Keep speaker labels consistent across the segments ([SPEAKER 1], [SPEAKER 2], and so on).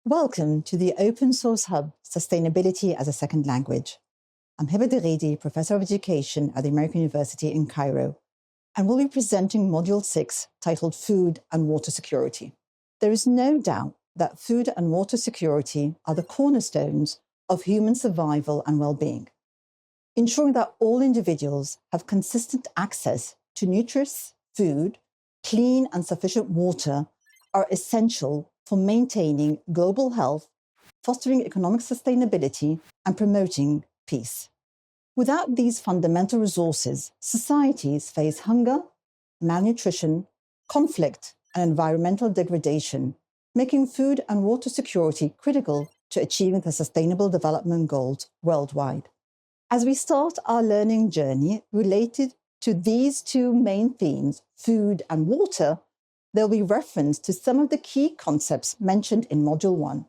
[SPEAKER 1] Welcome to the Open Source Hub Sustainability as a Second Language. I'm Hiba Deridi, Professor of Education at the American University in Cairo, and we'll be presenting Module 6 titled Food and Water Security. There is no doubt that food and water security are the cornerstones of human survival and well-being. Ensuring that all individuals have consistent access to nutritious food, clean and sufficient water are essential for maintaining global health, fostering economic sustainability, and promoting peace. Without these fundamental resources, societies face hunger, malnutrition, conflict, and environmental degradation, making food and water security critical to achieving the Sustainable Development Goals worldwide. As we start our learning journey related to these two main themes, food and water, there'll be reference to some of the key concepts mentioned in Module 1.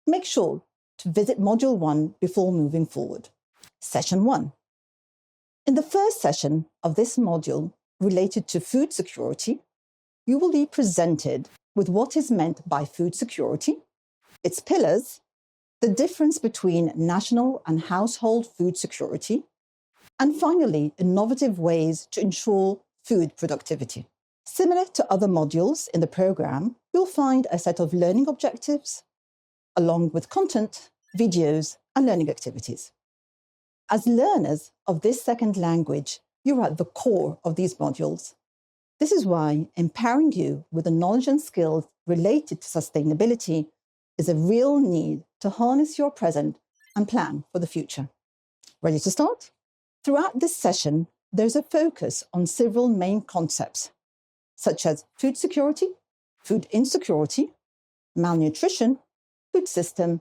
[SPEAKER 1] Make sure to visit Module 1 before moving forward. Session 1. In the first session of this module related to food security, you will be presented with what is meant by food security, its pillars, the difference between national and household food security, and finally, innovative ways to ensure food productivity. Similar to other modules in the program, you'll find a set of learning objectives, along with content, videos, and learning activities. As learners of this second language, you're at the core of these modules. This is why empowering you with the knowledge and skills related to sustainability is a real need to harness your present and plan for the future. Ready to start? Throughout this session, there's a focus on several main concepts, such as food security, food insecurity, malnutrition, food system,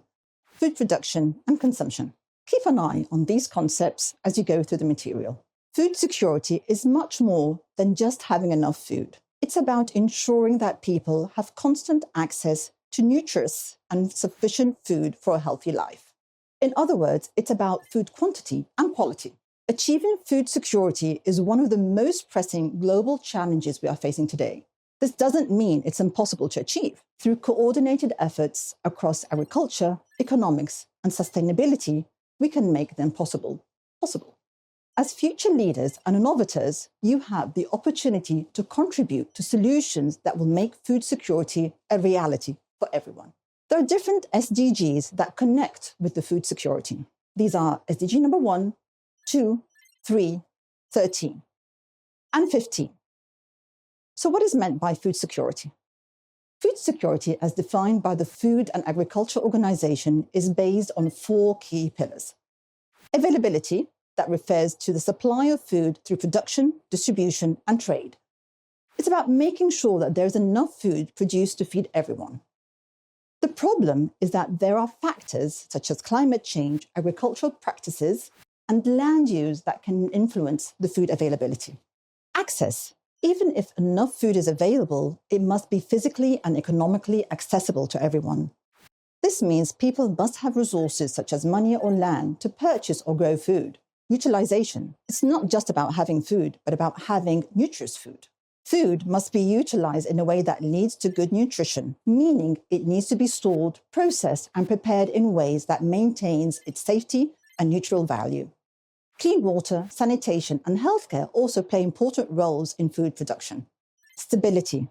[SPEAKER 1] food production, and consumption. Keep an eye on these concepts as you go through the material. Food security is much more than just having enough food. It's about ensuring that people have constant access to nutritious and sufficient food for a healthy life. In other words, it's about food quantity and quality. Achieving food security is one of the most pressing global challenges we are facing today. This doesn't mean it's impossible to achieve. Through coordinated efforts across agriculture, economics, and sustainability, we can make them possible. As future leaders and innovators, you have the opportunity to contribute to solutions that will make food security a reality for everyone. There are different SDGs that connect with the food security. These are SDG number 1, 2, 3, 13, and 15. So what is meant by food security? Food security, as defined by the Food and Agriculture Organization, is based on 4 key pillars. Availability, that refers to the supply of food through production, distribution, and trade. It's about making sure that there's enough food produced to feed everyone. The problem is that there are factors such as climate change, agricultural practices, and land use that can influence the food availability. Access. Even if enough food is available, it must be physically and economically accessible to everyone. This means people must have resources such as money or land to purchase or grow food. Utilization. It's not just about having food, but about having nutritious food. Food must be utilized in a way that leads to good nutrition, meaning it needs to be stored, processed, and prepared in ways that maintains its safety and nutritional value. Clean water, sanitation, and healthcare also play important roles in food production. Stability.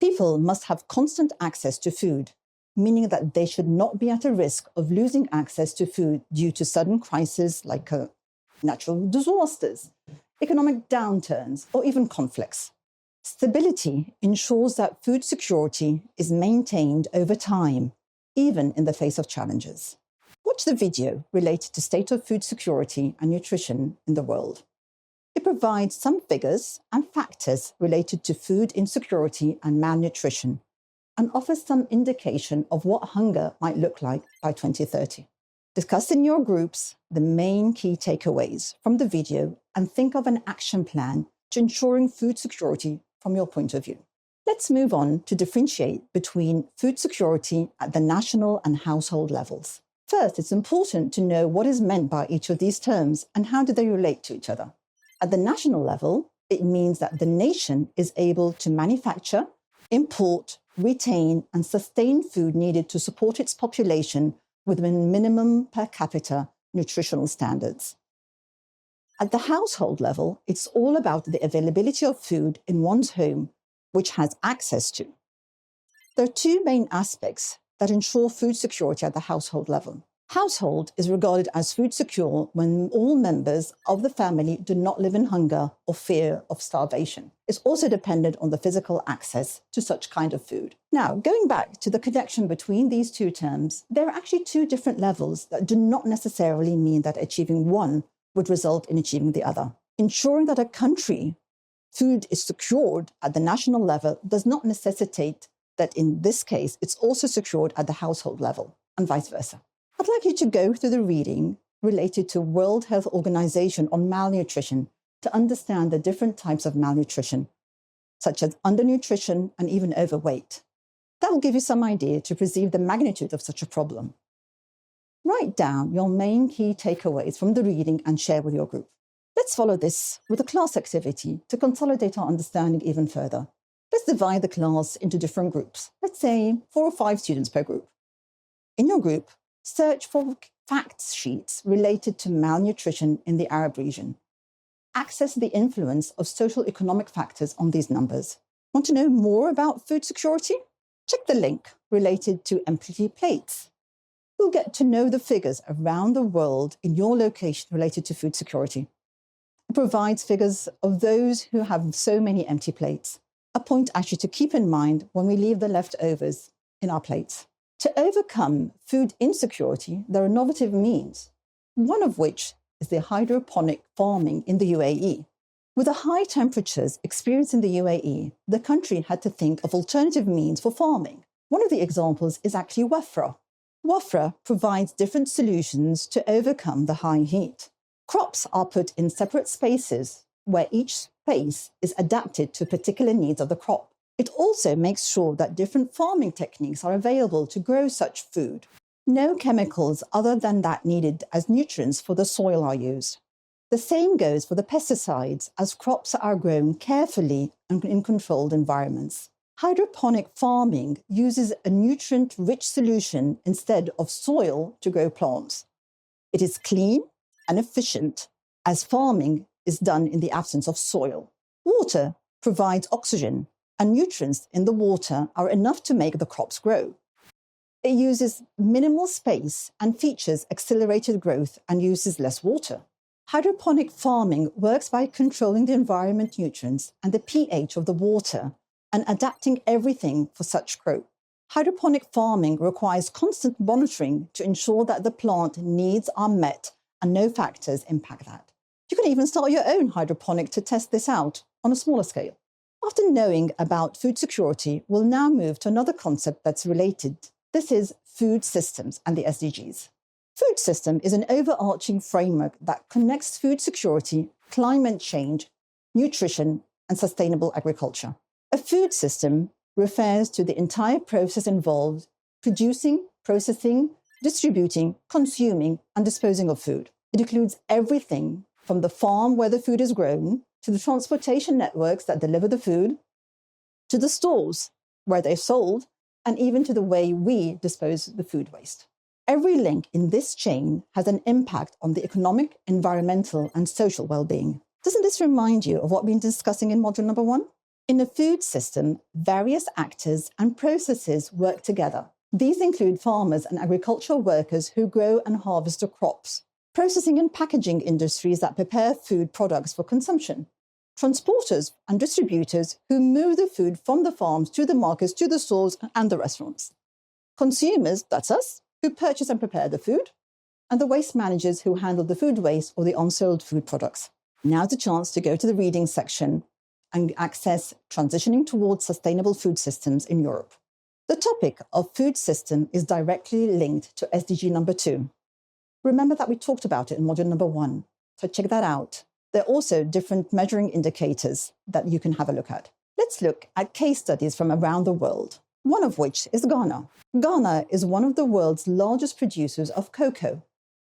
[SPEAKER 1] People must have constant access to food, meaning that they should not be at a risk of losing access to food due to sudden crises like natural disasters, economic downturns, or even conflicts. Stability ensures that food security is maintained over time, even in the face of challenges. Watch the video related to state of food security and nutrition in the world. It provides some figures and factors related to food insecurity and malnutrition, and offers some indication of what hunger might look like by 2030. Discuss in your groups the main key takeaways from the video and think of an action plan to ensuring food security from your point of view. Let's move on to differentiate between food security at the national and household levels. First, it's important to know what is meant by each of these terms and how do they relate to each other. At the national level, it means that the nation is able to manufacture import, retain, and sustain food needed to support its population within minimum per capita nutritional standards. At the household level, it's all about the availability of food in one's home, which has access to. There are two main aspects that ensure food security at the household level. Household is regarded as food secure when all members of the family do not live in hunger or fear of starvation. It's also dependent on the physical access to such kind of food. Now, going back to the connection between these two terms, there are actually two different levels that do not necessarily mean that achieving one would result in achieving the other. Ensuring that a country food is secured at the national level does not necessitate that in this case, it's also secured at the household level, and vice versa. I'd like you to go through the reading related to World Health Organization on malnutrition to understand the different types of malnutrition, such as undernutrition and even overweight. That will give you some idea to perceive the magnitude of such a problem. Write down your main key takeaways from the reading and share with your group. Let's follow this with a class activity to consolidate our understanding even further. Let's divide the class into different groups. Let's say 4 or 5 students per group. In your group, search for fact sheets related to malnutrition in the Arab region. Access the influence of social economic factors on these numbers. Want to know more about food security? Check the link related to empty plates. You'll get to know the figures around the world in your location related to food security. It provides figures of those who have so many empty plates, a point actually to keep in mind when we leave the leftovers in our plates. To overcome food insecurity, there are innovative means, one of which is the hydroponic farming in the UAE. With the high temperatures experienced in the UAE, the country had to think of alternative means for farming. One of the examples is actually Wafra. Wafra provides different solutions to overcome the high heat. Crops are put in separate spaces where each space is adapted to particular needs of the crop. It also makes sure that different farming techniques are available to grow such food. No chemicals other than that needed as nutrients for the soil are used. The same goes for the pesticides, as crops are grown carefully and in controlled environments. Hydroponic farming uses a nutrient-rich solution instead of soil to grow plants. It is clean and efficient, as farming is done in the absence of soil. Water provides oxygen, and nutrients in the water are enough to make the crops grow. It uses minimal space and features accelerated growth and uses less water. Hydroponic farming works by controlling the environment nutrients and the pH of the water and adapting everything for such growth. Hydroponic farming requires constant monitoring to ensure that the plant needs are met and no factors impact that. You can even start your own hydroponic to test this out on a smaller scale. After knowing about food security, we'll now move to another concept that's related. This is food systems and the SDGs. Food system is an overarching framework that connects food security, climate change, nutrition, and sustainable agriculture. A food system refers to the entire process involved producing, processing, distributing, consuming, and disposing of food. It includes everything from the farm where the food is grown, to the transportation networks that deliver the food, to the stores where they're sold, and even to the way we dispose the food waste. Every link in this chain has an impact on the economic, environmental, and social well-being. Doesn't this remind you of what we've been discussing in module number 1? In a food system, various actors and processes work together. These include farmers and agricultural workers who grow and harvest the crops, processing and packaging industries that prepare food products for consumption, transporters and distributors who move the food from the farms to the markets, to the stores and the restaurants, consumers, that's us, who purchase and prepare the food, and the waste managers who handle the food waste or the unsold food products. Now's the chance to go to the reading section and access Transitioning Towards Sustainable Food Systems in Europe. The topic of food system is directly linked to SDG number 2. Remember that we talked about it in module number 1, so check that out. There are also different measuring indicators that you can have a look at. Let's look at case studies from around the world, one of which is Ghana. Ghana is one of the world's largest producers of cocoa,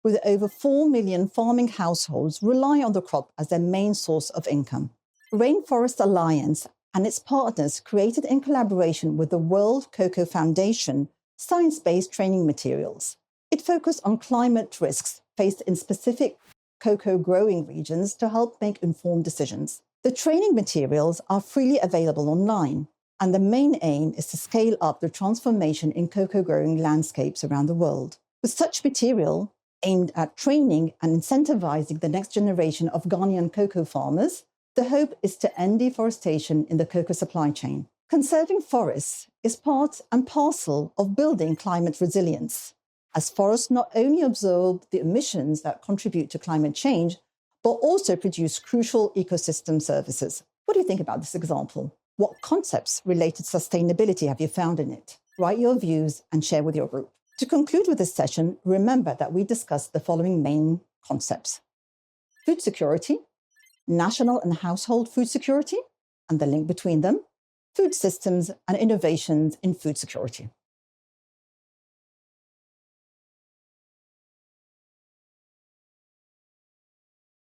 [SPEAKER 1] with over 4 million farming households rely on the crop as their main source of income. Rainforest Alliance and its partners created in collaboration with the World Cocoa Foundation science-based training materials. It focused on climate risks faced in specific cocoa growing regions to help make informed decisions. The training materials are freely available online, and the main aim is to scale up the transformation in cocoa growing landscapes around the world. With such material aimed at training and incentivizing the next generation of Ghanaian cocoa farmers, the hope is to end deforestation in the cocoa supply chain. Conserving forests is part and parcel of building climate resilience, as forests not only absorb the emissions that contribute to climate change, but also produce crucial ecosystem services. What do you think about this example? What concepts related to sustainability have you found in it? Write your views and share with your group. To conclude with this session, remember that we discussed the following main concepts: food security, national and household food security, and the link between them, food systems and innovations in food security.